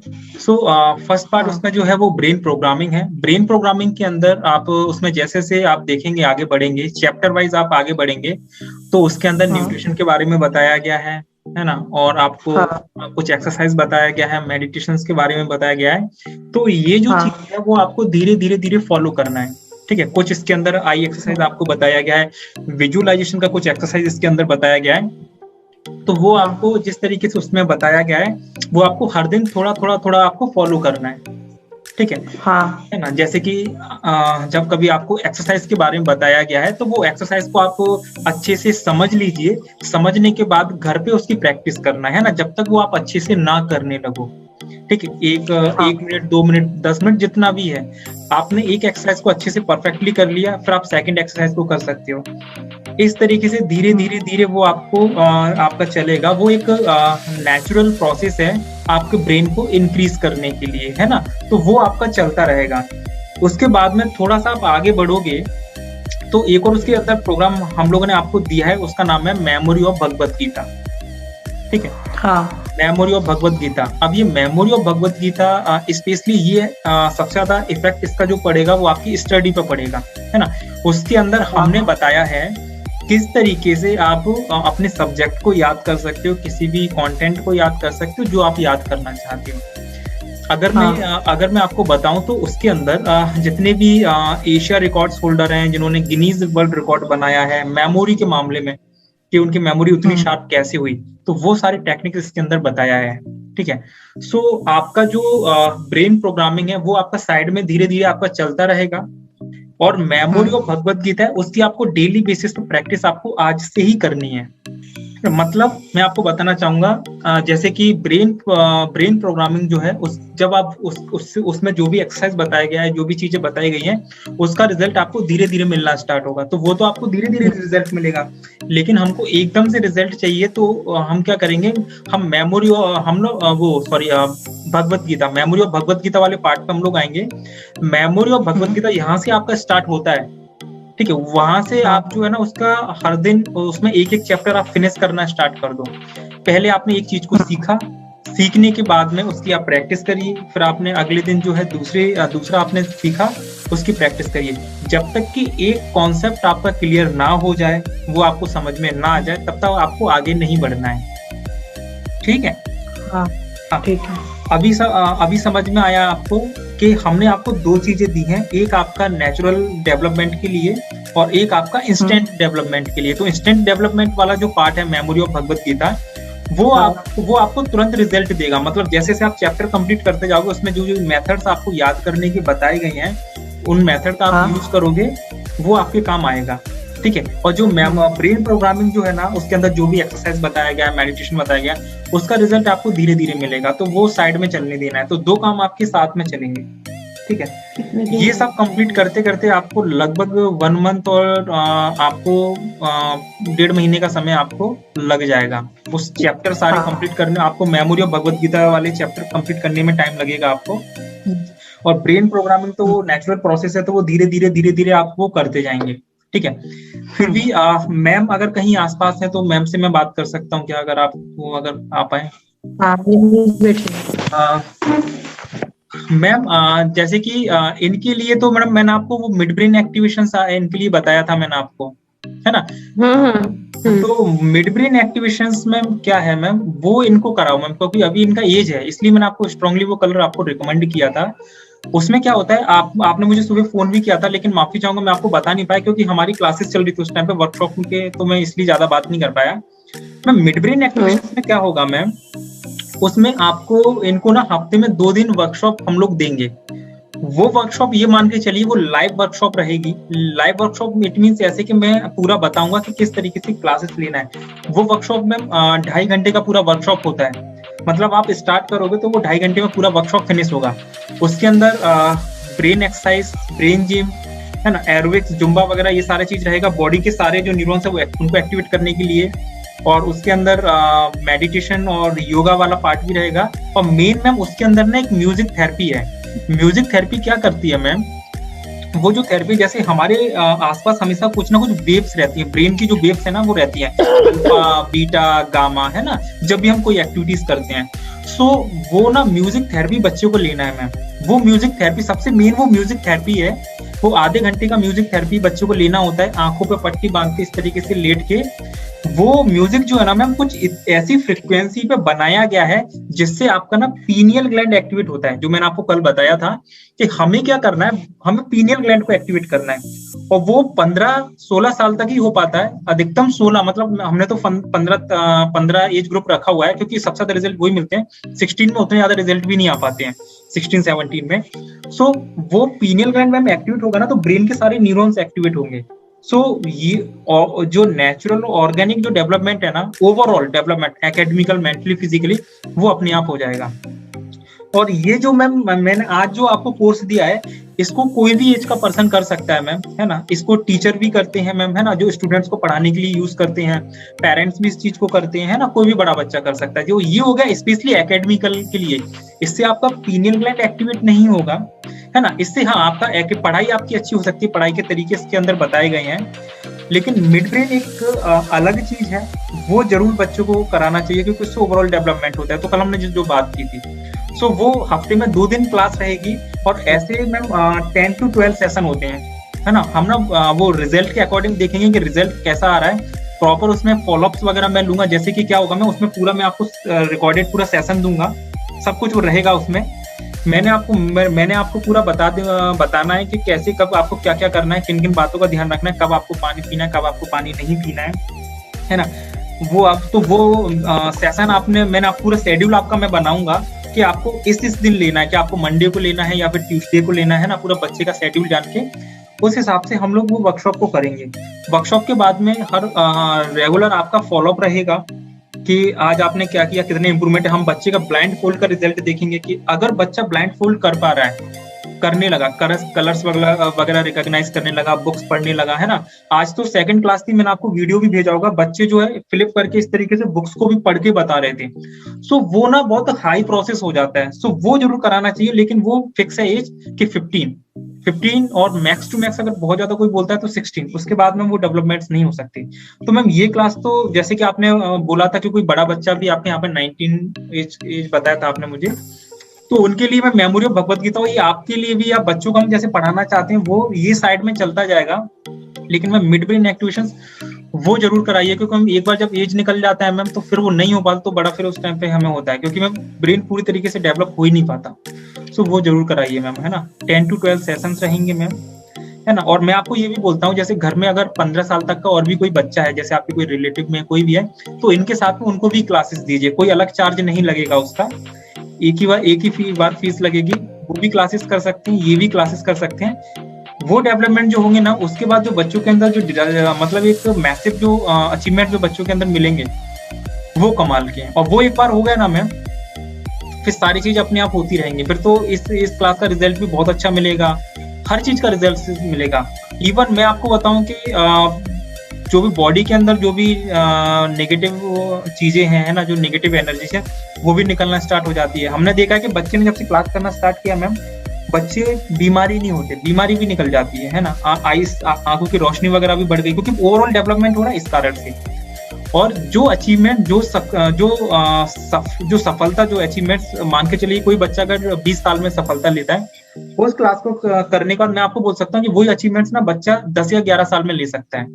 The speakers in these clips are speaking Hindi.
फर्स्ट पार्ट हाँ उसमें जो है वो ब्रेन प्रोग्रामिंग है। ब्रेन प्रोग्रामिंग के अंदर आप उसमें जैसे से आप देखेंगे आगे बढ़ेंगे, चैप्टर वाइज आप आगे बढ़ेंगे, तो उसके अंदर हाँ न्यूट्रिशन के बारे में बताया गया है ना, और आपको हाँ कुछ एक्सरसाइज बताया गया है, मेडिटेशंस के बारे में बताया गया है। तो ये जो हाँ चीज है वो आपको धीरे धीरे धीरे फॉलो करना है। ठीक है, कुछ इसके अंदर आई एक्सरसाइज आपको बताया गया है, विजुअलाइजेशन का कुछ एक्सरसाइज इसके अंदर बताया गया है। तो वो हाँ आपको जिस तरीके से उसमें बताया गया है, वो आपको हर दिन थोड़ा थोड़ा थोड़ा आपको फॉलो करना है। ठीक हाँ है ना। जैसे कि जब कभी आपको एक्सरसाइज के बारे में बताया गया है, तो वो एक्सरसाइज को आप अच्छे से समझ लीजिए। समझने के बाद घर पे उसकी प्रैक्टिस करना है ना, जब तक वो आप अच्छे से ना करने लगो। ठीक है, एक हाँ मिनट, 2 मिनट, 10 मिनट, जितना भी है, आपने एक एक्सरसाइज को अच्छे से परफेक्टली कर लिया, फिर आप सेकंड एक्सरसाइज को कर सकते हो। इस तरीके से धीरे धीरे धीरे वो आपको आपका चलेगा। वो एक नेचुरल प्रोसेस है आपके ब्रेन को इंक्रीज करने के लिए, है ना। तो वो आपका चलता रहेगा। उसके बाद में थोड़ा सा आप आगे बढ़ोगे, तो एक और उसके अंदर प्रोग्राम हम लोगों ने आपको दिया है, उसका नाम है मेमोरी ऑफ भगवत गीता। ठीक है, हाँ मेमोरी ऑफ भगवत गीता। अब ये memory of Bhagavad Gita specially ये सबसे ज्यादा इफेक्ट इसका जो पड़ेगा वो आपकी स्टडी पे पड़ेगा, है ना। उसके अंदर हमने हाँ बताया है किस तरीके से आप अपने सब्जेक्ट को याद कर सकते हो, किसी भी कंटेंट को याद कर सकते हो जो आप याद करना चाहते हो। अगर मैं आपको बताऊं तो उसके अंदर जितने भी एशिया रिकॉर्ड्स होल्डर हैं, जिन्होंने गिनीज वर्ल्ड रिकॉर्ड बनाया है मेमोरी के मामले में, कि उनकी मेमोरी उतनी शार्प कैसे हुई, तो वो सारे टेक्निक्स इसके अंदर बताया है। ठीक है, आपका जो ब्रेन प्रोग्रामिंग है वो आपका साइड में धीरे धीरे आपका चलता रहेगा। और मेमोरी ऑफ भगवत गीता है, उसकी आपको डेली बेसिस पे प्रैक्टिस आपको आज से ही करनी है। मतलब मैं आपको बताना चाहूंगा, जैसे कि ब्रेन प्रोग्रामिंग जो है, उस जब आप उसमें जो भी एक्सरसाइज बताया गया है, जो भी चीजें बताई गई हैं, उसका रिजल्ट आपको धीरे धीरे मिलना स्टार्ट होगा। तो वो तो आपको धीरे धीरे रिजल्ट मिलेगा, लेकिन हमको एकदम से रिजल्ट चाहिए, तो हम क्या करेंगे, हम मेमोरी हम लोग वो sorry Bhagavad Gita, memory of Bhagavad Gita वाले पार्ट पे हम लोग आएंगे। मेमोरी ऑफ भगवत गीता यहाँ से आपका स्टार्ट होता है। ठीक है, वहां से आप जो है ना उसका हर दिन उसमें एक एक चैप्टर आप फिनिश करना स्टार्ट कर दो। पहले आपने एक चीज को सीखा, सीखने के बाद में उसकी आप प्रैक्टिस करिए, फिर आपने अगले दिन जो है दूसरा आपने सीखा, उसकी प्रैक्टिस करिए, जब तक कि एक कॉन्सेप्ट आपका क्लियर ना हो जाए, वो आपको समझ में ना आ जाए, तब तक आपको आगे नहीं बढ़ना है। ठीक है। हाँ हाँ, ठीक है। अभी समझ में आया आपको कि हमने आपको दो चीजें दी हैं, एक आपका नेचुरल डेवलपमेंट के लिए और एक आपका इंस्टेंट डेवलपमेंट के लिए। तो इंस्टेंट डेवलपमेंट वाला जो पार्ट है मेमोरी ऑफ भगवत गीता, वो आपको तुरंत रिजल्ट देगा। मतलब जैसे से आप चैप्टर कंप्लीट करते जाओगे, उसमें जो जो मेथड्स आपको याद करने की बताई गई हैं, उन मेथड का आप यूज करोगे, वो आपके काम आएगा। ठीक है, और जो ब्रेन प्रोग्रामिंग जो है ना, उसके अंदर जो भी एक्सरसाइज बताया गया, मेडिटेशन बताया गया, उसका रिजल्ट आपको धीरे धीरे मिलेगा। तो वो साइड में चलने देना है, तो दो काम आपके साथ में चलेंगे। ठीक है, ये सब कंप्लीट करते करते आपको लगभग 1 मंथ और आपको 1.5 महीने का समय आपको लग जाएगा उस चैप्टर सारे कंप्लीट करने। आपको मेमोरी ऑफ भगवत गीता वाले चैप्टर कंप्लीट करने में टाइम लगेगा आपको। और ब्रेन प्रोग्रामिंग तो वो नेचुरल प्रोसेस है, तो वो धीरे धीरे आप वो करते जाएंगे। ठीक है, फिर भी मैम अगर कहीं आसपास है तो मैम से मैं बात कर सकता हूँ क्या, अगर आप आए। मैम जैसे कि इनके लिए तो मैडम मैंने आपको वो मिड ब्रेन एक्टिवेशन इनके लिए बताया था मैंने आपको, है ना। तो मिड ब्रेन एक्टिवेशंस में क्या है मैम, वो इनको कराओ मैम, क्योंकि अभी इनका एज है, इसलिए मैंने आपको स्ट्रांगली वो कलर आपको रिकमेंड किया था। उसमें क्या होता है, आपने मुझे सुबह फोन भी किया था, लेकिन माफी चाहूंगा मैं आपको बता नहीं पाया, क्योंकि हमारी क्लासेस चल रही थी उस टाइम पे, वर्कशॉप के, तो मैं इसलिए ज्यादा बात नहीं कर पाया। मैम मिड ब्रेन एक्टिवेशन में क्या होगा मैम, उसमें आपको इनको ना हफ्ते में 2 दिन वर्कशॉप हम लोग देंगे। वो वर्कशॉप ये मान के चलिए वो लाइव वर्कशॉप रहेगी। लाइव वर्कशॉप इट मींस ऐसे कि मैं पूरा बताऊंगा कि किस तरीके से क्लासेस लेना है। वो वर्कशॉप में 2.5 घंटे का पूरा वर्कशॉप होता है। मतलब आप स्टार्ट करोगे तो वो 2.5 घंटे में पूरा वर्कशॉप फिनिश होगा। उसके अंदर ब्रेन एक्सरसाइज, ब्रेन जिम, है ना, एरोबिक्स, जुम्बा वगैरह ये सारे चीज रहेगा। बॉडी के सारे जो न्यूरॉन्स है वो उनको एक्टिवेट करने के लिए, और उसके अंदर मेडिटेशन और योगा वाला पार्ट भी रहेगा। और मेन मैम उसके अंदर ना एक म्यूजिक थेरेपी है। म्यूजिक थेरेपी क्या करती है मैम, वो जो थेरेपी, जैसे हमारे आसपास हमेशा कुछ ना कुछ वेव्स रहती हैं, ब्रेन की जो वेव्स है ना वो रहती हैं, अल्फा, बीटा, गामा, है ना, जब भी हम कोई एक्टिविटीज करते हैं। सो वो ना म्यूजिक थेरेपी बच्चों को लेना है मैम। वो म्यूजिक थेरेपी सबसे मेन, वो म्यूजिक थेरेपी है। वो आधे घंटे का म्यूजिक थेरेपी बच्चों को लेना होता है, आंखों पे पट्टी बांध के इस तरीके से लेट के। वो म्यूजिक जो है ना मैम कुछ ऐसी फ्रिक्वेंसी पे बनाया गया है जिससे आपका ना पीनियल ग्लैंड एक्टिवेट होता है। जो मैंने आपको कल बताया था कि हमें क्या करना है, हमें पीनियल ग्लैंड को एक्टिवेट करना है। और वो 15-16 साल तक ही हो पाता है, अधिकतम 16। मतलब हमने तो 15 एज ग्रुप रखा हुआ है, क्योंकि सबसे ज्यादा रिजल्ट वही मिलते हैं। 16 में उतने ज्यादा रिजल्ट भी नहीं आ पाते हैं, 16-17 में। सो वो पीनियल ग्लैंड में एक्टिवेट होगा ना, तो ब्रेन के सारे न्यूरॉन्स एक्टिवेट होंगे। सो ये जो नेचुरल ऑर्गेनिक जो डेवलपमेंट है ना, overall development academical, mentally, physically, वो अपने आप हो जाएगा। और ये जो मैम मैंने आज जो आपको कोर्स दिया है, इसको कोई भी एज का पर्सन कर सकता है मैम, है ना। इसको टीचर भी करते हैं मैम, है ना, जो स्टूडेंट्स को पढ़ाने के लिए यूज करते हैं। पेरेंट्स भी इस चीज को करते हैं, है ना। कोई भी बड़ा बच्चा कर सकता है। जो ये हो गया स्पेशली एकेडमिकल के लिए। इससे आपका पीनियल ग्लैंड एक्टिवेट नहीं होगा, है ना। इससे हाँ, आपका पढ़ाई आपकी अच्छी हो सकती है, पढ़ाई के तरीके इसके अंदर बताए गए हैं। लेकिन मिड ब्रेन एक अलग चीज है, वो जरूर बच्चों को कराना चाहिए, क्योंकि उससे ओवरऑल डेवलपमेंट होता है। तो कल हमने जो बात की थी, सो वो हफ्ते में 2 दिन क्लास रहेगी। और ऐसे मैम 10 to 12 सेशन होते हैं, है ना। हम ना वो रिजल्ट के अकॉर्डिंग देखेंगे कि रिजल्ट कैसा आ रहा है। प्रॉपर उसमें फॉलोअप्स वगैरह मैं लूंगा। जैसे कि क्या होगा, मैं उसमें पूरा मैं आपको रिकॉर्डेड पूरा सेशन दूंगा, सब कुछ वो रहेगा उसमें। मैंने आपको पूरा बताना है कि कैसे, कब आपको क्या क्या करना है, किन किन बातों का ध्यान रखना है, कब आपको पानी पीना है, कब आपको पानी नहीं पीना है ना। वो आप तो वो सेशन मैंने आप पूरा शेड्यूल आपका मैं बनाऊंगा कि आपको इस दिन लेना है, कि आपको मंडे को लेना है या फिर ट्यूसडे को लेना है ना। पूरा बच्चे का शेड्यूल जान के उस हिसाब से हम लोग वो वर्कशॉप को करेंगे। वर्कशॉप के बाद में हर रेगुलर आपका फॉलोअप रहेगा कि आज आपने क्या किया, कितने इंप्रूवमेंट है। हम बच्चे का ब्लाइंड फोल्ड का रिजल्ट देखेंगे कि अगर बच्चा ब्लाइंड फोल्ड कर पा रहा है, करने लगा, कलर्स वगैरह रिकॉग्नाइज करने लगा, बुक्स पढ़ने लगा, है ना। आज तो 2nd क्लास थी, मैंने आपको वीडियो भी भेजा होगा। बच्चे जो है फ्लिप करके इस तरीके से बुक्स को भी पढ़ के बता रहे थे। सो वो ना बहुत हाई प्रोसेस हो जाता है। सो वो जरूर कराना चाहिए, लेकिन वो फिक्स है एज कि 15 और मैक्स टू मैक्स अगर बहुत ज्यादा कोई बोलता है तो 16। उसके बाद में वो डेवलपमेंट्स नहीं हो सकती। तो मैम ये क्लास तो जैसे कि आपने बोला था कि कोई बड़ा बच्चा भी, आपने यहाँ पर 19 एज बताया था आपने मुझे, तो उनके लिए मैं मेमोरी ऑफ भगवत गीता, ये आपके लिए भी, या बच्चों को हम जैसे पढ़ाना चाहते हैं, वो ये साइड में चलता जाएगा। लेकिन मैं मिड ब्रेन एक्टिवेशंस वो जरूर कराइए, क्योंकि हम एक बार जब एज निकल जाता है मैम, तो फिर वो नहीं हो पाता, तो बड़ा फिर उस टाइम पे हमें होता है, क्योंकि मैम ब्रेन पूरी तरीके से डेवलप हो ही नहीं पाता। सो वो जरूर कराइए मैम, है ना। 10 to 12 सेशंस रहेंगे मैम, है ना। और मैं आपको ये भी बोलता हूँ, जैसे घर में अगर 15 साल तक का और भी कोई बच्चा है, जैसे आपके कोई रिलेटिव में कोई भी है, तो इनके साथ में उनको भी क्लासेस दीजिए। कोई अलग चार्ज नहीं लगेगा उसका, एक ही बार फीस लगेगी। वो भी क्लासेस कर सकते हैं, ये भी क्लासेस कर सकते हैं। वो डेवलपमेंट जो होंगे ना, उसके बाद जो बच्चों के अंदर जो मतलब एक मैसिव जो अचीवमेंट जो बच्चों के अंदर मिलेंगे, वो कमाल के हैं। और वो एक बार हो गया ना मैम, फिर सारी चीज अपने आप होती रहेंगी। फिर तो इस क्लास का रिजल्ट भी बहुत अच्छा मिलेगा, हर चीज का रिजल्ट मिलेगा। इवन मैं आपको बताऊं कि जो भी बॉडी के अंदर जो भी नेगेटिव चीजें हैं, है ना, जो नेगेटिव एनर्जी है, वो भी निकलना स्टार्ट हो जाती है। हमने देखा है कि बच्चे ने जब से क्लास करना स्टार्ट किया मैम, बच्चे बीमारी नहीं होते, बीमारी भी निकल जाती है ना। आंखों की रोशनी वगैरह भी बढ़ गई, क्योंकि ओवरऑल डेवलपमेंट हो रहा है इस कारण से। और जो अचीवमेंट जो सफलता जो अचीवमेंट्स मान के चलिए, कोई बच्चा अगर 20 साल में सफलता लेता है, उस क्लास को करने के बाद मैं आपको बोल सकता हूँ कि वही अचीवमेंट्स ना बच्चा 10 या 11 साल में ले सकता है।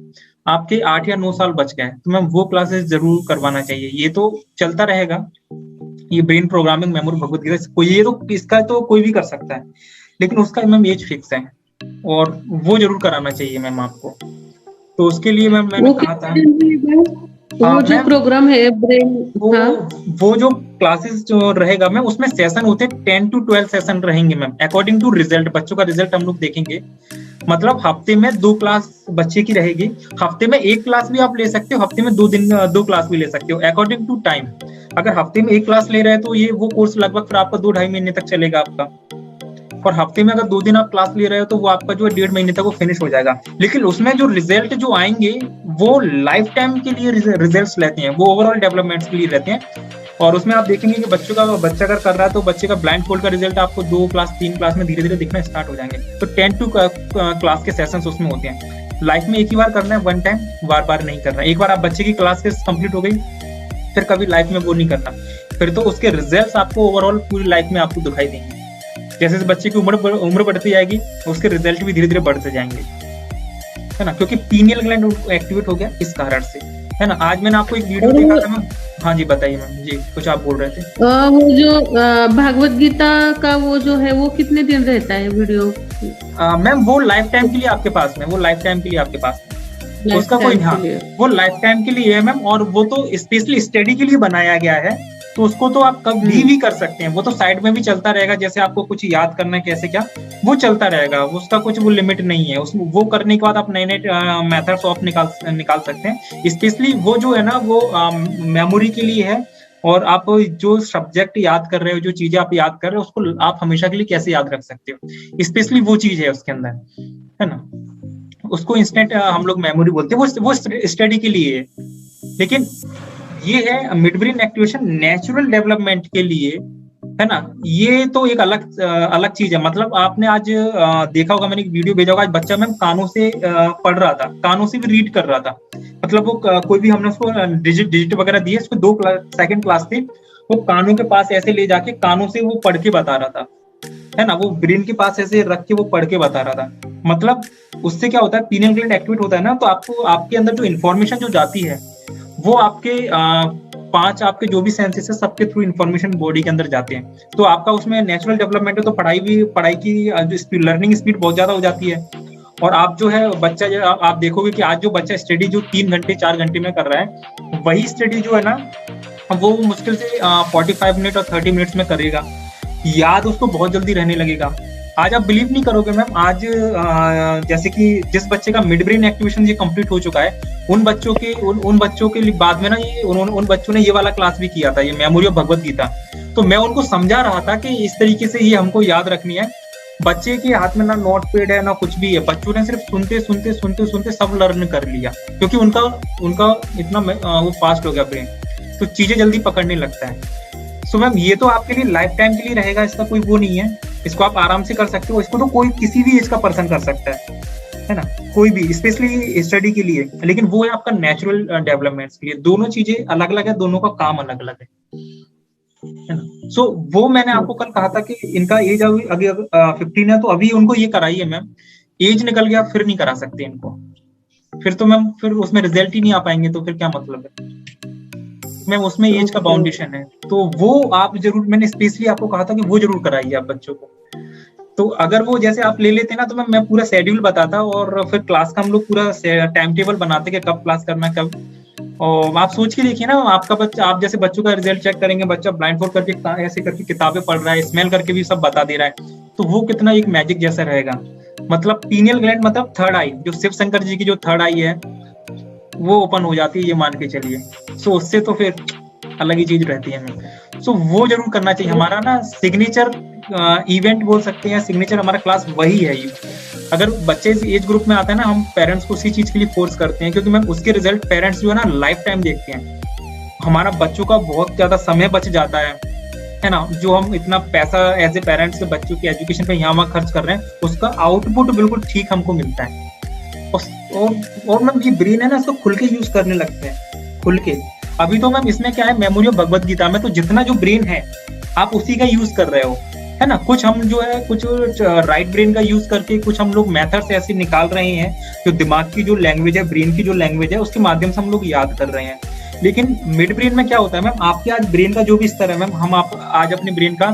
आपके 8 या 9 साल बच गए, तो मैम वो क्लासेस जरूर करवाना चाहिए। ये तो चलता रहेगा, ये brain programming, memory, Bhagavad Gita, कोई ये तो इसका तो कोई भी कर सकता है, लेकिन उसका मैम एज फिक्स है, और वो जरूर कराना चाहिए मैम आपको। तो उसके लिए मैम मैंने कहा था वो जो प्रोग्राम है ब्रेन, वो जो क्लासेस जो रहेगा मैम, उसमें सेशन होते हैं 10 to 12 सेशन रहेंगे मैम, अकॉर्डिंग टू रिजल्ट। बच्चों का रिजल्ट हम लोग देखेंगे। मतलब हफ्ते में 2 क्लास बच्चे की रहेगी। हफ्ते में 1 क्लास भी आप ले सकते हो, हफ्ते में 2 क्लास भी ले सकते हो, अकॉर्डिंग टू टाइम। अगर हफ्ते में 1 क्लास ले रहे हैं तो ये वो कोर्स लगभग फिर आपका 2-2.5 महीने तक चलेगा आपका। और हफ्ते में अगर 2 दिन आप क्लास ले रहे हो, तो वो आपका जो है 1.5 महीने तक वो फिनिश हो जाएगा। लेकिन उसमें जो रिजल्ट जो आएंगे, वो लाइफ टाइम के लिए रिजल्ट्स लेते हैं, वो ओवरऑल डेवलपमेंट्स के लिए रहते हैं। और उसमें आप देखेंगे कि बच्चा अगर कर रहा है, तो बच्चे का ब्लाइंड फोल्ड का रिजल्ट आपको 2 क्लास 3 क्लास में धीरे धीरे दिखना स्टार्ट हो जाएंगे। तो 10 to क्लास के सेशंस उसमें होते हैं। लाइफ में एक ही बार करना है, 1 टाइम, बार बार नहीं करना। एक बार आप बच्चे की क्लास कंप्लीट हो गई, फिर कभी लाइफ में वो नहीं करना। फिर तो उसके रिजल्ट्स आपको ओवरऑल पूरी लाइफ में आपको दिखाई देंगे। जैसे जैसे बच्चे की उम्र बढ़ती जाएगी, उसके रिजल्ट भी धीरे धीरे बढ़ते जाएंगे, है ना, क्योंकि पीनियल ग्लैंड एक्टिवेट हो गया इस कारण से, है ना। आज मैंने आपको एक वीडियो देखा था मैम। हाँ जी बताइए मैम, जी कुछ आप बोल रहे थे। वो जो भागवत गीता का वो जो है वो कितने दिन रहता है वीडियो? मैम वो लाइफ टाइम के लिए आपके पास में, वो लाइफ टाइम के लिए आपके पास में, उसका कोई, हाँ वो लाइफ टाइम के लिए है मैम, और वो तो स्पेशली स्टडी के लिए बनाया गया है, तो उसको तो आप कभी भी कर सकते हैं, वो तो साइड में भी चलता रहेगा। जैसे आपको कुछ याद करना है कैसे क्या, वो चलता रहेगा, उसका कुछ वो लिमिट नहीं है उसमें। वो करने के बाद आप नए नए मेथड्स ऑफ निकाल सकते हैं। स्पेशली वो जो है ना वो मेमोरी के लिए है, और आप जो सब्जेक्ट याद कर रहे हो, जो चीजें आप याद कर रहे हो, उसको आप हमेशा के लिए कैसे याद रख सकते हो, स्पेशली वो चीज है उसके अंदर, है ना। उसको इंस्टेंट हम लोग मेमोरी बोलते हैं, वो स्टडी के लिए है। लेकिन ये है mid brain activation natural development के लिए, है ना। ये तो एक अलग चीज है। मतलब आपने आज देखा होगा, मैंने एक वीडियो भेजा होगा, आज बच्चा मैम कानों से पढ़ रहा था, कानों से भी रीड कर रहा था। मतलब वो कोई भी हमने उसको डिजिट वगैरह दिए, उसको 2 सेकंड क्लास थी, वो कानों के पास ऐसे ले जाके कानों से वो पढ़ के बता रहा था, है ना। वो ब्रेन के पास ऐसे रख के वो पढ़ के बता रहा था। मतलब उससे क्या होता है, पीनियल ग्लैंड एक्टिवेट होता है ना, तो आपको आपके अंदर जो इन्फॉर्मेशन जो जाती है, वो आपके 5 आपके जो भी सेंसेस है, सबके थ्रू इन्फॉर्मेशन बॉडी के अंदर जाते हैं। तो आपका उसमें नेचुरल डेवलपमेंट है, तो पढ़ाई की जो लर्निंग स्पीड बहुत ज्यादा हो जाती है। और आप जो है बच्चा जो आप देखोगे कि आज जो बच्चा स्टडी जो 3 घंटे 4 घंटे में कर रहा है, वही स्टडी जो है ना वो मुश्किल से 45 मिनट और 30 मिनट्स में करेगा। याद उसको बहुत जल्दी रहने लगेगा। आज आप बिलीव नहीं करोगे मैम, आज जैसे कि जिस बच्चे का मिड ब्रेन एक्टिवेशन ये कंप्लीट हो चुका है, उन बच्चों के लिए बाद में ना ये उन बच्चों ने ये वाला क्लास भी किया था, ये मेमोरी ऑफ भगवत गीता। तो मैं उनको समझा रहा था कि इस तरीके से ये हमको याद रखनी है। बच्चे के हाथ में ना नोट पैड है ना कुछ भी है, बच्चों ने सिर्फ सुनते सब लर्न कर लिया, क्योंकि उनका इतना वो फास्ट हो गया ब्रेन, तो चीजें जल्दी पकड़ने लगता है। सो मैम ये तो आपके लिए लाइफ टाइम के लिए रहेगा, इसका कोई वो नहीं है, इसको आप आराम से कर सकते हो। इसको तो कोई किसी भी एज का पर्सन कर सकता है ना, कोई भी, स्पेशली स्टडी के लिए। लेकिन वो है आपका नेचुरल डेवलपमेंट के लिए। दोनों चीजें अलग अलग है, दोनों का काम अलग अलग है ना। सो वो मैंने आपको कल कहा था कि इनका एज अभी 15 है, तो अभी उनको ये कराइए मैम। एज निकल गया फिर नहीं करा सकते इनको, फिर तो मैम फिर उसमें रिजल्ट ही नहीं आ पाएंगे, तो फिर क्या मतलब है मैम, उसमें एज का बाउंडेशन है। तो वो आप जरूर, मैंने स्पेशली आपको कहा था कि वो जरूर कराइए आप बच्चों को। तो अगर वो जैसे आप ले लेते ना, तो मैं पूरा शेड्यूल बताता, और फिर क्लास का हम लोग पूरा टाइम टेबल बनाते कि कब क्लास करना है कब। और आप सोच के देखिए ना, आपका बच्चा, आप जैसे बच्चों का रिजल्ट चेक करेंगे, बच्चा ब्लाइंड फोल्ड करके ऐसे करके किताबें पढ़ रहा है, स्मेल करके भी सब बता दे रहा है, तो वो कितना एक मैजिक जैसा रहेगा। मतलब पीनियल ग्लैंड मतलब थर्ड आई, जो शिव शंकर जी की जो थर्ड आई है वो ओपन हो जाती है, ये मान के चलिए। सो उससे तो फिर अलग ही चीज रहती है हमें। सो वो जरूर करना चाहिए। हमारा ना सिग्नेचर इवेंट बोल सकते हैं, सिग्नेचर हमारा क्लास वही है। अगर बच्चे इस एज ग्रुप में आते हैं ना, हम पेरेंट्स को उसी चीज के लिए फोर्स करते हैं, क्योंकि मैम उसके रिजल्ट पेरेंट्स जो है ना लाइफ टाइम देखते हैं। हमारा बच्चों का बहुत ज्यादा समय बच जाता है ना। जो हम इतना पैसा एज ए पेरेंट्स के बच्चों की एजुकेशन पे यहाँ वहाँ खर्च कर रहे हैं, उसका आउटपुट बिल्कुल ठीक हमको मिलता है। और मैम ये ब्रेन है ना, इसको खुल के यूज करने लगते हैं, खुल के। अभी तो मैम इसमें क्या है, मेमोरी ऑफ भगवत गीता में तो जितना जो ब्रेन है आप उसी का यूज कर रहे हो, है ना। कुछ हम जो है कुछ राइट ब्रेन का यूज करके कुछ हम लोग मेथड्स ऐसे निकाल रहे हैं, जो दिमाग की जो लैंग्वेज है, ब्रेन की जो लैंग्वेज है, उसके माध्यम से हम लोग याद कर रहे हैं। लेकिन मिड ब्रेन में क्या होता है मैम, आपके आज ब्रेन का जो भी स्तर है मैम, हम आप आज अपने ब्रेन का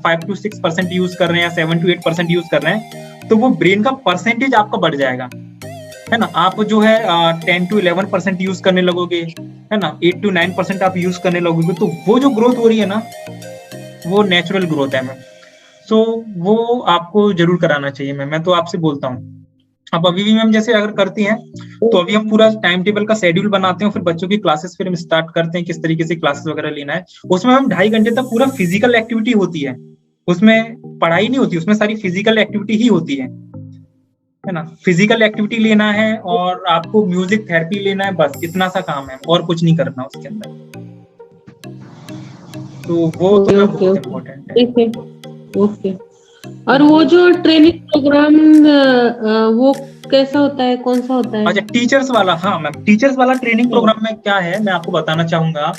5 to 6% यूज कर रहे हैं, 7 to 8% यूज कर रहे हैं, तो वो ब्रेन का परसेंटेज आपका बढ़ जाएगा, है ना। आप जो है 10 to 11% यूज करने लगोगे, है ना, 8 to 9% आप यूज करने लगोगे, तो वो जो ग्रोथ हो रही है ना, वो नेचुरल ग्रोथ है मैम। सो वो आपको जरूर कराना चाहिए मैम, मैं तो आपसे बोलता हूँ। आप अभी भी मैम जैसे अगर करती हैं, तो अभी हम पूरा टाइम टेबल का शेड्यूल बनाते हैं, फिर बच्चों की क्लासेस फिर हम स्टार्ट करते हैं, किस तरीके से क्लासेस वगैरह लेना है। उसमें हम 2.5 घंटे तक पूरा फिजिकल एक्टिविटी होती है, उसमें पढ़ाई नहीं होती, उसमें सारी फिजिकल एक्टिविटी ही होती है ना। फिजिकल एक्टिविटी लेना है और आपको म्यूजिक थेरेपी लेना है, बस इतना सा काम है, और कुछ नहीं करना उसके अंदर। तो वो तो बहुत इम्पोर्टेंट है। ओके। और वो जो ट्रेनिंग प्रोग्राम वो कैसा होता है, कौन सा होता है? अच्छा, टीचर्स वाला, हाँ मैम, टीचर्स वाला ट्रेनिंग प्रोग्राम में क्या है मैं आपको बताना चाहूंगा।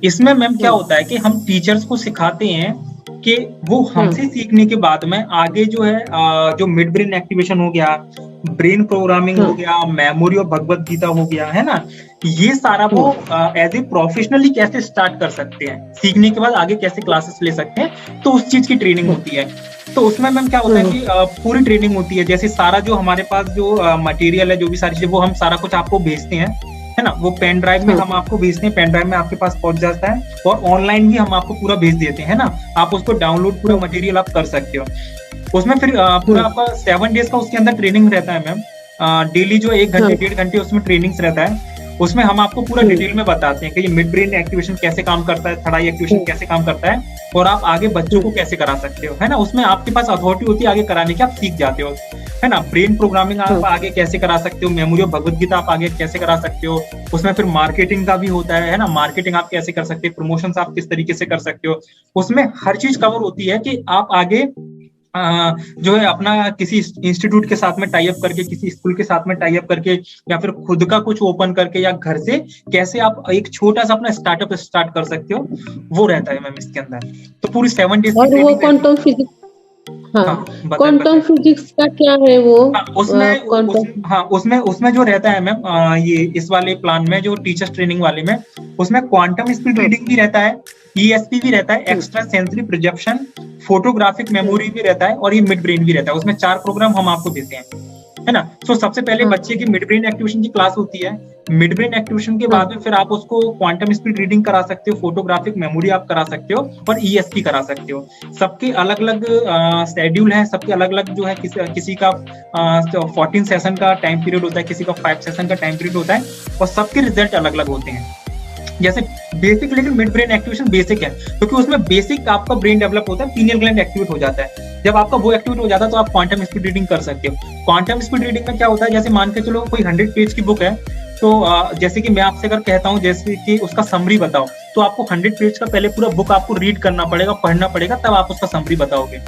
इसमें मैम क्या होता है कि हम टीचर्स को सिखाते हैं कि वो हमसे सीखने के बाद में आगे जो है जो मिड ब्रेन एक्टिवेशन हो गया, ब्रेन प्रोग्रामिंग हो गया, मेमोरी और भगवत गीता हो गया, है ना, ये सारा वो एज ए प्रोफेशनली कैसे स्टार्ट कर सकते हैं, सीखने के बाद आगे कैसे क्लासेस ले सकते हैं, तो उस चीज की ट्रेनिंग होती है। तो उसमें मैम क्या होता है कि पूरी ट्रेनिंग होती है, जैसे सारा जो हमारे पास जो मटेरियल है, जो भी सारी चीजें, वो हम सारा कुछ आपको भेजते हैं, है ना, वो पेन ड्राइव में हम आपको भेजते हैं, पेन ड्राइव में आपके पास पहुंच जाता है, और ऑनलाइन भी हम आपको पूरा भेज देते हैं, है ना, आप उसको डाउनलोड पूरा मटेरियल आप कर सकते हो। उसमें फिर पूरा आपका 7 डेज का उसके अंदर ट्रेनिंग रहता है मैम, डेली जो 1 घंटे 1.5 घंटे उसमें ट्रेनिंग्स रहता है। उसमें हम आपको पूरा डिटेल में बताते हैं कि ये मिड ब्रेन एक्टिवेशन कैसे काम करता है, थर्ड आई एक्टिवेशन कैसे काम करता है, और आप आगे बच्चों को कैसे करा सकते हो, है ना, उसमें आपके पास अथॉरिटी होती है आगे कराने की, आप सीख जाते हो, है ना। ब्रेन प्रोग्रामिंग आप आगे कैसे करा सकते हो, मेमोरी और भगवत गीता आप आगे कैसे करा सकते हो, उसमें फिर मार्केटिंग का भी होता है ना, मार्केटिंग आप कैसे कर सकते हो, प्रमोशंस आप किस तरीके से कर सकते हो, उसमें हर चीज कवर होती है कि आप आगे जो है अपना किसी इंस्टीट्यूट के साथ में टाई अप करके, किसी स्कूल के साथ में टाई अप करके, या फिर खुद का कुछ ओपन करके, या घर से कैसे आप एक छोटा सा अपना स्टार्टअप स्टार्ट कर सकते हो, वो रहता है मैम इसके अंदर। तो पूरी 7 डेज और वो क्वांटम फिजिक्स, क्वांटम फिजिक्स का क्या है वो? उसमें जो रहता है मैम, ये इस वाले प्लान में जो टीचर्स ट्रेनिंग वाले में, उसमें क्वांटम स्पीड रीडिंग भी रहता है, ESP भी रहता है, extra sensory projection, photographic memory भी रहता है, और ये मिड ब्रेन भी रहता है। उसमें 4 प्रोग्राम हम आपको देते हैं, है ना। तो सबसे पहले बच्चे की मिड ब्रेन एक्टिवेशन की क्लास होती है। मिड ब्रेन एक्टिवेशन के बाद में फिर आप उसको क्वांटम स्पीड रीडिंग करा सकते हो, फोटोग्राफिक मेमोरी आप करा सकते हो, और ESP करा सकते हो। सबके अलग अलग शेड्यूल है, सबके अलग अलग जो है, किसी का 14 सेशन का टाइम पीरियड होता है, किसी का 5 सेशन का टाइम पीरियड होता है, और सबके रिजल्ट अलग अलग होते हैं। जैसे बेसिक, लेकिन मिड ब्रेन एक्टिवेशन बेसिक है क्योंकि उसमें बेसिक आपका ब्रेन डेवलप होता है, पीनियल ग्लैंड एक्टिवेट हो जाता है। जब आपका वो एक्टिवेट हो जाता है तो आप क्वांटम स्पीड रीडिंग कर सकते हो। क्वांटम स्पीड रीडिंग में क्या होता है, जैसे मान के चलो कोई 100 पेज की बुक है, तो जैसे कि मैं आपसे अगर कहता हूँ जैसे कि उसका समरी बताओ, तो आपको 100 पेज का पहले पूरा बुक आपको रीड करना पड़ेगा, पढ़ना पड़ेगा, तब आप उसका समरी बताओगे।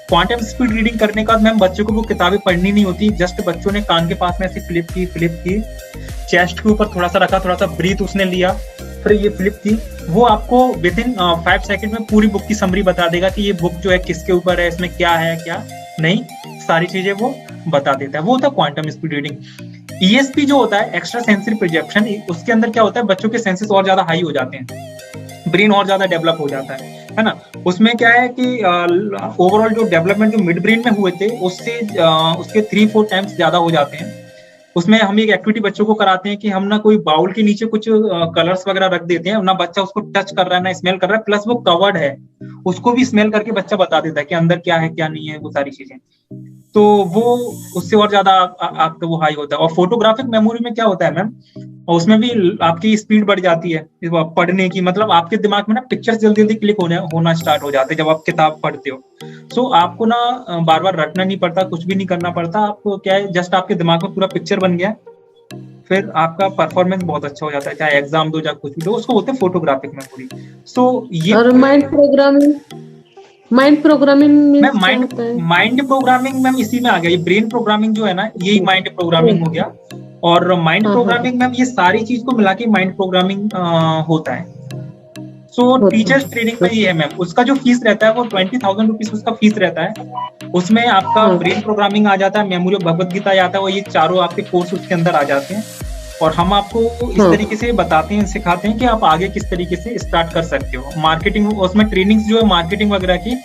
क्वांटम स्पीड रीडिंग करने के बाद मैम बच्चों को वो किताबें पढ़नी नहीं होती, जस्ट बच्चों ने कान के पास में ऐसे फ्लिप की, चेस्ट के ऊपर थोड़ा सा रखा, थोड़ा सा ब्रीथ उसने लिया, फिर ये फ्लिप की, वो आपको विद इन 5 सेकंड में पूरी बुक की समरी बता देगा कि ये बुक जो है किसके ऊपर है, इसमें क्या है क्या नहीं, सारी चीजें वो बता देता है। वो होता है क्वांटम स्पीड रीडिंग। ESP जो होता है, एक्स्ट्रा सेंसरी प्रोजेक्शन, उसके अंदर क्या होता है, बच्चों के सेंसेस और ज्यादा हाई हो जाते हैं, ब्रेन और ज्यादा डेवलप हो जाता है ना। उसमें क्या है कि ओवरऑल जो डेवलपमेंट जो मिड ब्रेन में हुए थे उससे उसके 3-4 टाइम्स ज्यादा हो जाते हैं। उसमें हम एक एक्टिविटी बच्चों को कराते हैं कि हम ना कोई बाउल के नीचे कुछ कलर्स वगैरह रख देते हैं, ना बच्चा उसको टच कर रहा है ना स्मेल कर रहा है, प्लस वो कवर्ड है, उसको भी स्मेल करके बच्चा बता देता है कि अंदर क्या है क्या नहीं है, वो सारी चीजें। तो वो उससे और ज्यादा आपका वो हाई होता है। और फोटोग्राफिक मेमोरी में क्या होता है मैम, और उसमें भी आपकी स्पीड बढ़ जाती है पढ़ने की, मतलब आपके दिमाग में ना पिक्चर्स जल्दी जल्दी क्लिक होना स्टार्ट हो जाते हैं जब आप किताब पढ़ते हो। सो आपको ना बार बार रटना नहीं पड़ता, कुछ भी नहीं करना पड़ता, आपको क्या है, जस्ट आपके दिमाग में पूरा पिक्चर बन गया, फिर आपका परफॉर्मेंस बहुत अच्छा हो जाता है, चाहे एग्जाम दो चाहे कुछ भी दो, उसको बोलते हैं फोटोग्राफिक मेमोरी। सो ये और mind programming mind programming ma'am इसी में आ गया, ये ब्रेन प्रोग्रामिंग जो है ना, यही माइंड प्रोग्रामिंग हो गया। और माइंड प्रोग्रामिंग मैम ये सारी चीज को मिला के माइंड प्रोग्रामिंग होता है। सो टीचर्स ट्रेनिंग में ये है मैम, उसका जो फीस रहता है वो 20,000 रुपीज उसका फीस रहता है। उसमें आपका ब्रेन प्रोग्रामिंग आ जाता है, मेमोरी भगवत गीता आ जाता है, और ये चारों आपके कोर्स उसके अंदर आ जाते हैं। और हम आपको इस तरीके से बताते हैं, सिखाते हैं कि आप आगे किस तरीके से स्टार्ट कर सकते हो। मार्केटिंग, उसमें ट्रेनिंग्स जो है मार्केटिंग वगैरह की,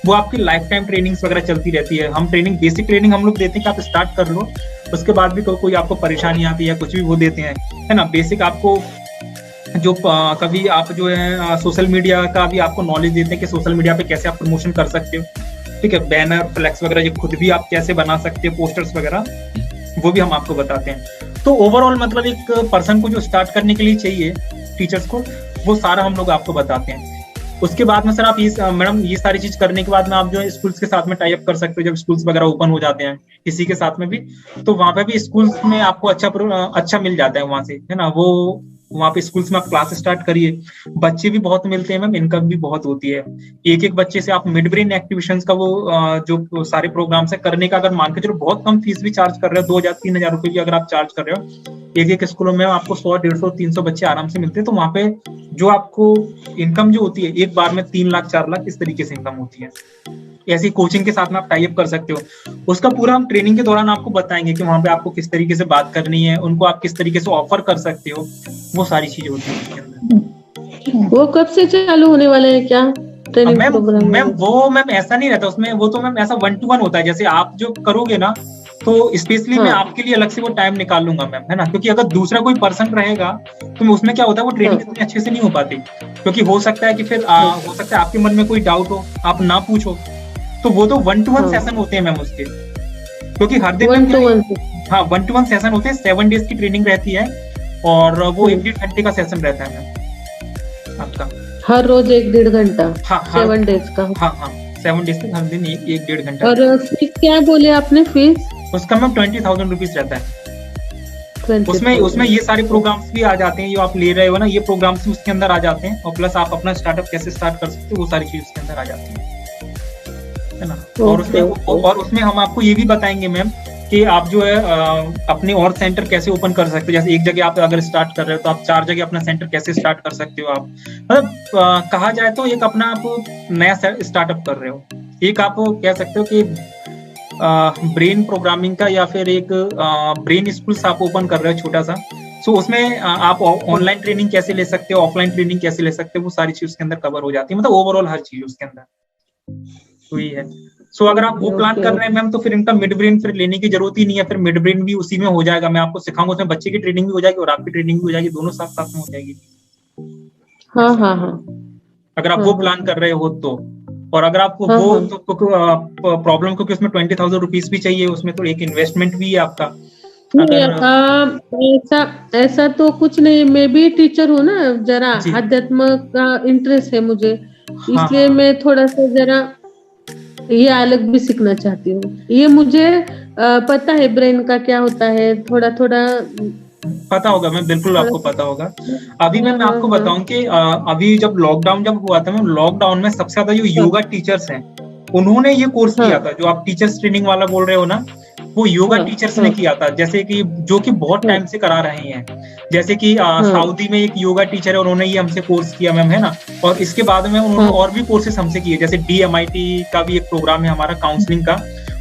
वो आपकी लाइफ टाइम ट्रेनिंग्स वगैरह चलती रहती है। हम ट्रेनिंग, बेसिक ट्रेनिंग हम लोग देते हैं कि आप स्टार्ट कर लो, उसके बाद भी कोई आपको परेशानी आती है कुछ भी वो देते हैं, है ना। बेसिक आपको जो कभी आप जो है सोशल मीडिया का भी आपको नॉलेज देते हैं कि सोशल मीडिया पे कैसे आप प्रमोशन कर सकते हो, ठीक है, बैनर फ्लैक्स वगैरह जो खुद भी आप कैसे बना सकते हो, पोस्टर्स वगैरह, वो भी हम आपको बताते हैं। तो ओवरऑल मतलब एक पर्सन को जो स्टार्ट करने के लिए चाहिए टीचर्स को, वो सारा हम लोग आपको बताते हैं। उसके बाद में सर आप मैडम ये सारी चीज करने के बाद में आप जो है स्कूल्स के साथ में टाई अप कर सकते हो, जब स्कूल्स वगैरह ओपन हो जाते हैं किसी के साथ में भी, तो वहां पे भी स्कूल्स में आपको अच्छा मिल जाता है वहां से, है ना। वो वहाँ पे स्कूल्स में आप क्लास स्टार्ट करिए, बच्चे भी बहुत मिलते हैं मैम, इनकम भी बहुत होती है। एक एक बच्चे से आप मिड ब्रेन एक्टिवेशंस का वो जो सारे प्रोग्राम्स है करने का, अगर मान के चलो बहुत कम फीस भी चार्ज कर रहे हो, 2,000-3,000 रुपए भी अगर आप चार्ज कर रहे हो, एक एक स्कूलों में आपको 100, 150, 300 बच्चे आराम से मिलते हैं। तो वहाँ पे जो आपको इनकम जो होती है एक बार में 3 लाख 4 लाख इस तरीके से इनकम होती है। ऐसी कोचिंग के साथ में आप टाई अप कर सकते हो। उसका पूरा हम ट्रेनिंग के दौरान आपको बताएंगे कि वहाँ पे आपको किस तरीके से बात करनी है, उनको आप किस तरीके से ऑफर कर सकते हो, वो सारी चीजें होती है उसके अंदर। वो कब से चालू होने वाले हैं क्या ट्रेनिंग प्रोग्राम? मैम ऐसा नहीं रहता उसमें, वो तो मैम ऐसा 1-to-1 होता है। जैसे आप जो करोगे ना, तो स्पेशली मैं आपके लिए अलग से वो टाइम निकाल लूंगा मैम, है ना, क्योंकि अगर दूसरा कोई पर्सन रहेगा तो उसमें क्या होता है वो ट्रेनिंग इतनी अच्छे से नहीं हो पाती, क्योंकि हो सकता है कि फिर हो सकता है आपके मन में कोई डाउट हो, आप ना पूछो। तो वो तो 1-to-1 सेशन होते हैं मैम उसके, क्योंकि हर दिन 1-to-1 हाँ 1-to-1 सेशन होते हैं। 7 डेज की ट्रेनिंग रहती है और वो 1-1.5 घंटे का सेशन रहता है मैम आपका, हर रोज 1-1.5 घंटा। हाँ 7 डेज का। हाँ 7 डेज तक हर दिन 1-1.5 घंटा। और फीस क्या बोले आपने? फीस उसका मैम 20,000 रुपीज रहता है। उसमें ये सारे प्रोग्राम्स भी आ जाते हैं जो आप ले रहे हो ना, ये प्रोग्राम्स भी उसके अंदर आ जाते हैं, और प्लस आप अपना स्टार्टअप कैसे स्टार्ट कर सकते हो वो सारी चीज उसके अंदर आ जाती है ना। और उसमें हम आपको ये भी बताएंगे मैम कि आप जो है अपने और सेंटर कैसे ओपन कर सकते हो। जैसे एक जगह आप अगर स्टार्ट कर रहे हो तो आप 4 जगह अपना सेंटर कैसे स्टार्ट कर सकते हो आप, मतलब कहा जाए तो एक अपना आप नया स्टार्टअप कर रहे हो। एक आप कह सकते हो कि ब्रेन प्रोग्रामिंग का या फिर एक ब्रेन स्कूल्स आप ओपन कर रहे हो छोटा सा। सो उसमें आप ऑनलाइन ट्रेनिंग कैसे ले सकते हो, ऑफलाइन ट्रेनिंग कैसे ले सकते हो, वो सारी चीज उसके अंदर कवर हो जाती है, मतलब ओवरऑल हर चीज उसके अंदर हुई है। सो अगर आप वो प्लान कर रहे हैं मैम तो फिर इनका मिड ब्रेन फिर लेने की जरूरत ही नहीं है, फिर मिड ब्रेन भी उसी में हो जाएगा। मैं आपको सिखाऊंगा, उसमें बच्चे की ट्रेनिंग भी हो जाएगी और आपकी ट्रेनिंग भी हो जाएगी, दोनों साथ साथ में हो जाएगी। हाँ अगर आप वो प्लान कर रहे हो तो। और अगर आपको वो तो प्रॉब्लम, क्योंकि उसमें 20,000 रुपीज भी चाहिए, उसमें तो एक इन्वेस्टमेंट भी है आपका। ऐसा तो कुछ नहीं, मैं भी टीचर हूँ ना, जरा अध्यात्म का इंटरेस्ट है मुझे, इसलिए मैं थोड़ा सा जरा ये अलग भी सीखना चाहती हूँ। ये मुझे पता है ब्रेन का क्या होता है, थोड़ा थोड़ा पता होगा मैम, बिल्कुल आपको पता होगा। अभी मैं आपको बताऊं कि अभी जब लॉकडाउन जब हुआ था मैम, लॉकडाउन में सबसे ज्यादा जो योगा टीचर्स हैं उन्होंने ये कोर्स किया था, जो आप टीचर्स ट्रेनिंग वाला बोल रहे हो ना, वो योगा टीचर्स ने किया था। जैसे कि जो कि बहुत टाइम से करा रहे हैं, जैसे कि सऊदी में एक योगा टीचर है, उन्होंने ये हमसे कोर्स किया मैम, है ना। और इसके बाद में उन्होंने और भी कोर्सेस हमसे किए, जैसे DMIT का भी एक प्रोग्राम है हमारा काउंसलिंग का,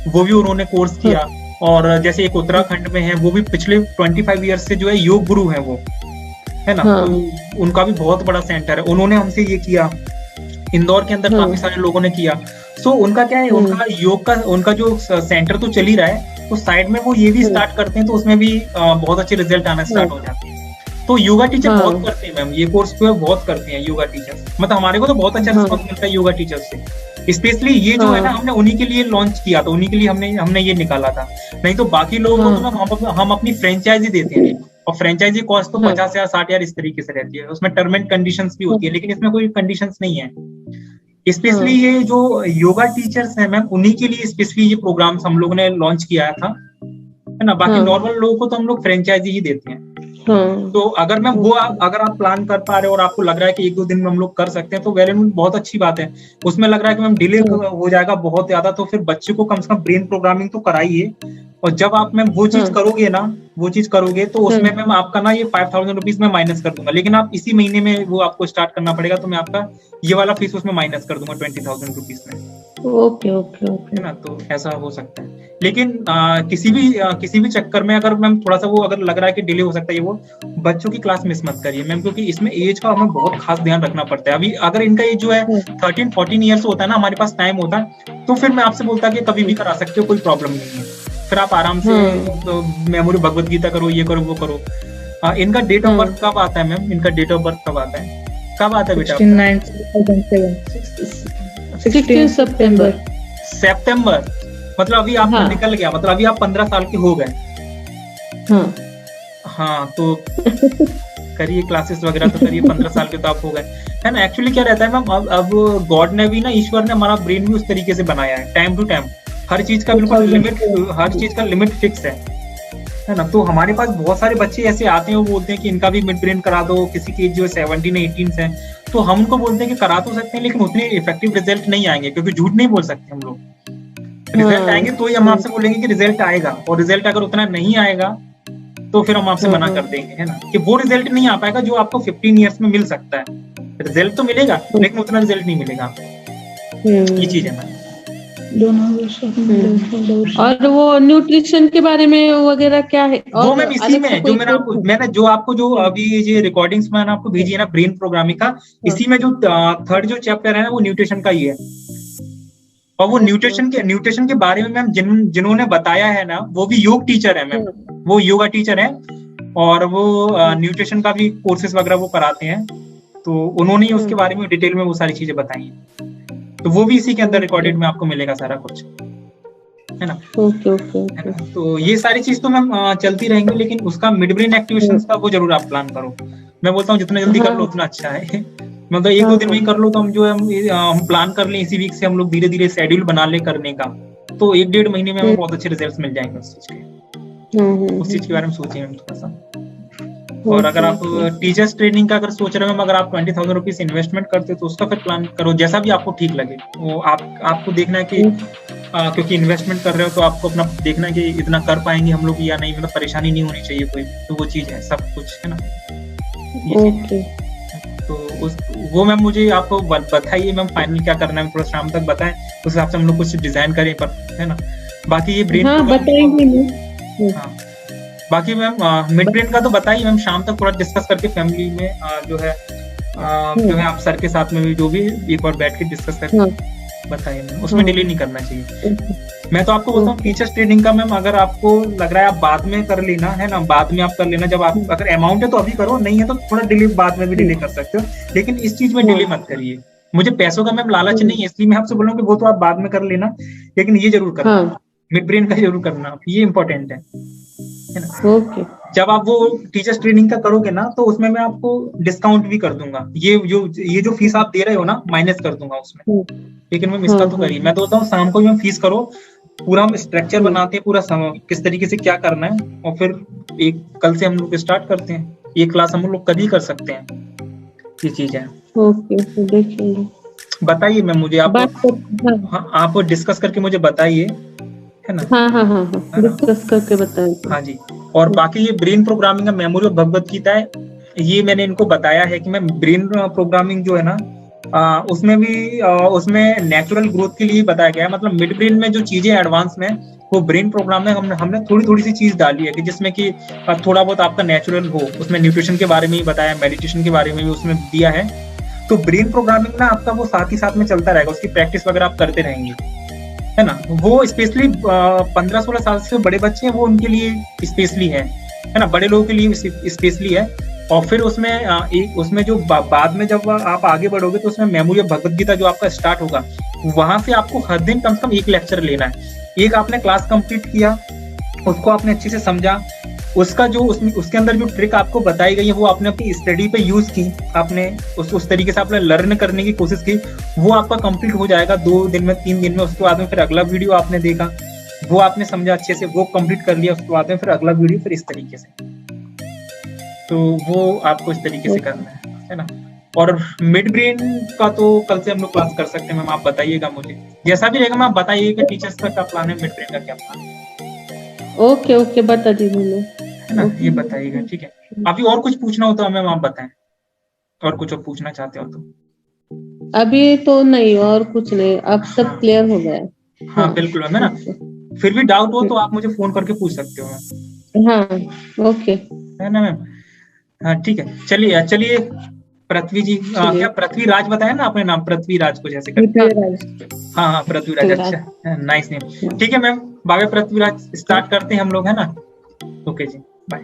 वो भी उन्होंने कोर्स किया। और जैसे एक उत्तराखंड में है, वो भी पिछले 25 ईयर्स से जो है योग गुरु है वो, है ना। तो उनका भी बहुत बड़ा सेंटर है, उन्होंने हमसे ये किया। इंदौर के अंदर काफी सारे लोगों ने किया। सो उनका क्या है, उनका योग का उनका जो सेंटर तो चल ही रहा है, तो साइड में वो ये भी स्टार्ट करते हैं, तो उसमें भी बहुत अच्छे रिजल्ट आना स्टार्ट हो जाते हैं। तो योगा टीचर बहुत करते हैं मैम, ये कोर्स जो है बहुत करते हैं योगा टीचर्स। मतलब हमारे को तो बहुत अच्छा रिस्पॉन्स मिलता है योगा टीचर्स से। स्पेशली ये जो है ना, हमने उन्हीं के लिए लॉन्च किया था, उन्हीं के लिए हमने ये निकाला था। नहीं तो बाकी लोगों को तो हम अपनी फ्रेंचाइजी देते हैं, और फ्रेंचाइजी कॉस्ट तो 50,000 60,000 इस तरीके से रहती है। उसमें टर्म एंड कंडीशंस भी होती है, लेकिन इसमें कोई कंडीशंस नहीं है। स्पेशली ये जो योगा टीचर्स हैं मैम, उन्हीं के लिए स्पेशली ये प्रोग्राम्स हम लोगों ने लॉन्च किया था, है ना। बाकी नॉर्मल लोगों को तो हम लोग फ्रेंचाइजी ही देते हैं। तो अगर मैम वो अगर आप प्लान कर पा रहे हो और आपको लग रहा है कि 1-2 दिन में हम लोग कर सकते हैं, तो वेल एंड बहुत अच्छी बात है। उसमें लग रहा है कि मैम डिले हो जाएगा बहुत ज्यादा, तो फिर बच्चे को कम से कम ब्रेन प्रोग्रामिंग तो कराइए। और जब आप मैम वो चीज करोगे तो उसमें मैम आपका ना ये 5,000 रुपीज में माइनस कर दूंगा, लेकिन आप इसी महीने में वो आपको स्टार्ट करना पड़ेगा, तो मैं आपका ये वाला फीस उसमें माइनस कर दूंगा 20,000 रुपीज में। ओके है ना। तो ऐसा हो सकता है, लेकिन किसी भी चक्कर में अगर मैम थोड़ा सा वो अगर लग रहा है कि डिले हो सकता है, वो बच्चों की क्लास मिस मत करिए मैम, क्योंकि इसमें एज का हमें बहुत खास ध्यान रखना पड़ता है। अभी अगर इनका एज जो है 13-14 ईयर्स होता है ना, हमारे पास टाइम होता है, तो फिर मैं आपसे बोलता कि कभी भी करा सकते हो, कोई प्रॉब्लम नहीं है। फिर आप आराम से मेमोरी भगवत गीता करो, ये करो वो करो। इनका डेट ऑफ बर्थ कब आता है मैम? इनका डेट ऑफ बर्थ कब आता है बेटा? 16 सितंबर। मतलब अभी आप निकल गया, मतलब अभी आप 15 साल के हो गए। हाँ तो करिए क्लासेस वगैरह तो करिए, 15 साल के तो आप हो गए, है ना। एक्चुअली क्या रहता है मैम, अब गॉड ने भी ना, ईश्वर ने हमारा ब्रेन भी उस तरीके से बनाया है, टाइम टू टाइम हर चीज का बिल्कुल लिमिट फिक्स है है ना। तो हमारे पास बहुत सारे बच्चे ऐसे आते हैं, वो बोलते हैं कि इनका भी मिड ब्रेन करा दो, किसी की एज जो 17 18 है, तो हम उनको बोलते हैं कि करा तो सकते हैं, लेकिन उतने इफेक्टिव रिजल्ट नहीं आएंगे, क्योंकि झूठ नहीं बोल सकते हम लोग। रिजल्ट आएंगे तो ही हम आपसे बोलेंगे कि रिजल्ट आएगा, और रिजल्ट अगर उतना नहीं आएगा तो फिर हम आपसे मना कर देंगे, है ना, कि वो रिजल्ट नहीं आ पाएगा जो आपको 15 ईयर्स में मिल सकता है। रिजल्ट तो मिलेगा लेकिन उतना रिजल्ट नहीं मिलेगा। ये चीज है मैम। और वो न्यूट्रिशन के बारे में वगैरह क्या है? वो मैम इसी में जो मैंने जो अभी ये रिकॉर्डिंग्स मैंने आपको भेजी है ना ब्रेन प्रोग्रामिंग का, इसी में जो थर्ड जो चैप्टर है ना वो न्यूट्रिशन का ही है। और वो न्यूट्रिशन के बारे में मैम जिन्होंने बताया है ना, वो भी योग टीचर है मैम, वो योगा टीचर है, और वो न्यूट्रिशन का भी कोर्सेज वगैरह वो कराते हैं, तो उन्होंने ही उसके बारे में डिटेल में वो सारी चीजें बताई हैं। तो वो भी इसी के अंदर रिकॉर्डेड में आपको मिलेगा सारा कुछ, है ना। ओके। तो ये सारी चीज तो मैम चलती रहेंगी, लेकिन उसका मिड ब्रेन एक्टिवेशंस का वो जरूर आप प्लान करो। मैं बोलता हूँ जितना जल्दी कर लो उतना अच्छा है। मतलब 1-2 दिन में ही कर लो, तो हम जो है हम प्लान कर लें इसी वीक से, हम लोग धीरे धीरे शेड्यूल बना ले करने का, तो 1-1.5 महीने में हमें बहुत अच्छे रिजल्ट मिल जाएंगे उस चीज के बारे में सोचिए मैम थोड़ा सा। और अगर आप टीचर्स ट्रेनिंग का अगर सोच रहे हो, अगर आप 20,000 रुपीज इन्वेस्टमेंट करते हो तो उसका फिर प्लान करो, जैसा भी आपको ठीक लगे। वो आपको देखना है कि क्योंकि इन्वेस्टमेंट कर रहे हो तो आपको अपना देखना है कि इतना कर पाएंगे हम लोग या नहीं, मतलब परेशानी नहीं होनी चाहिए कोई, तो वो चीज है सब कुछ, है ना। ओके। तो वो मैम मुझे आपको बताइए मैम फाइनल क्या करना है, थोड़ा शाम तक बताएं, उस हिसाब से हम लोग कुछ डिजाइन करें, पर है ना। बाकी ये ब्रेन बाकी मैम मिड ब्रेन का तो बताइए मैम, शाम तक थोड़ा डिस्कस करके फैमिली में जो है आप सर के साथ में भी जो भी एक बार बैठ के डिस्कस करके बताइए मैम, उसमें डिले नहीं करना चाहिए। मैं तो आपको बोलता हूँ टीचर्स ट्रेनिंग का मैम, अगर आपको लग रहा है आप बाद में कर लेना, है ना, बाद में आप कर लेना, जब आप अगर अमाउंट है तो अभी करो, नहीं है तो थोड़ा डिले बाद में भी डिले कर सकते हो, लेकिन इस चीज में डिले मत करिए। मुझे पैसों का मैम लालच नहीं है, इसलिए मैं आपसे बोल रहा हूँ कि वो तो आप बाद में कर लेना, लेकिन ये जरूर करना, मिड ब्रेन का जरूर करना, ये इम्पोर्टेंट है ना। ओके। जब आप वो टीचर्स ट्रेनिंग का करोगे ना, तो उसमें मैं आपको डिस्काउंट भी कर दूंगा, ये जो फीस आप दे रहे हो ना माइनस कर दूंगा उसमें, लेकिन मैम इसका तो करिए। मैं तो बोलता हूँ शाम को मैम फीस करो, पूरा हम स्ट्रक्चर बनाते हैं, पूरा किस तरीके से क्या करना है, और फिर कल से हम लोग स्टार्ट करते हैं। ये क्लास हम लोग कभी कर सकते हैं, ये चीज है। ओके, देखेंगे। बताइए मैम मुझे, आप डिस्कस करके मुझे बताइए, है ना। हाँ, डिस्कस करके बताएं। हाँ जी। और बाकी ये ब्रेन प्रोग्रामिंग का मेमोरी ऑफ भगवत गीता है, ये मैंने इनको बताया है कि मैं ब्रेन प्रोग्रामिंग जो है ना, उसमें नेचुरल ग्रोथ के लिए बताया गया है। मतलब मिड ब्रेन में जो चीजें एडवांस में, वो ब्रेन प्रोग्राम में हमने थोड़ी सी चीज डाली है कि जिसमें कि थोड़ा बहुत आपका नेचुरल हो। उसमें न्यूट्रिशन के बारे में ही बताया, मेडिटेशन के बारे में भी उसमें दिया है। तो ब्रेन प्रोग्रामिंग ना आपका वो साथ ही साथ में चलता रहेगा, उसकी प्रैक्टिस वगैरह आप करते रहेंगे, है ना। वो स्पेशली 15-16 साल से बड़े बच्चे हैं, वो उनके लिए स्पेशली है ना, बड़े लोगों के लिए स्पेशली है। और फिर उसमें जो बाद में जब आप आगे बढ़ोगे, तो उसमें मेमोरी ऑफ भगवत गीता जो आपका स्टार्ट होगा, वहां से आपको हर दिन कम से कम 1 लेक्चर लेना है। एक आपने क्लास कंप्लीट किया, उसको आपने अच्छे से समझा, उसका जो उसके अंदर जो ट्रिक आपको बताई गई है वो आपने अपनी स्टडी पे यूज की, आपने उस तरीके से आपने लर्न करने की कोशिश की, वो आपका कंप्लीट हो जाएगा 2 दिन में 3 दिन में। उसके बाद में फिर अगला वीडियो आपने देखा, वो आपने समझा अच्छे से, वो कंप्लीट कर लिया, उसके बाद में फिर अगला वीडियो, फिर इस तरीके से। तो वो आपको इस तरीके से करना है ना। और मिड ब्रेन का तो कल से हम लोग क्लास कर सकते हैं मैम, आप बताइएगा मुझे जैसा भी रहेगा। मैम बताइएगा टीचर्स का क्या प्लान है, मिड ब्रेन का क्या प्लान है। ओके, बता दीजिए, है ना, ये बताइएगा, ठीक है। अभी और कुछ पूछना हो तो मैम आप बताएं, और कुछ और पूछना चाहते हो तो। अभी तो नहीं, और कुछ नहीं, अब सब क्लियर हो गया। हाँ बिल्कुल मैम, है ना। फिर भी डाउट हो तो आप मुझे फोन करके पूछ सकते हो मैम। हाँ, ओके, है ना मैम। हाँ ठीक है, चलिए पृथ्वी जी, क्या पृथ्वी राज बताया ना आपने नाम, पृथ्वी राज को जैसे करते। हाँ पृथ्वी राज, अच्छा नाइस नेम। ठीक है ma'am, bye Prithvi Raj, start करते हैं हम लोग, है ना। ओके जी, बाय।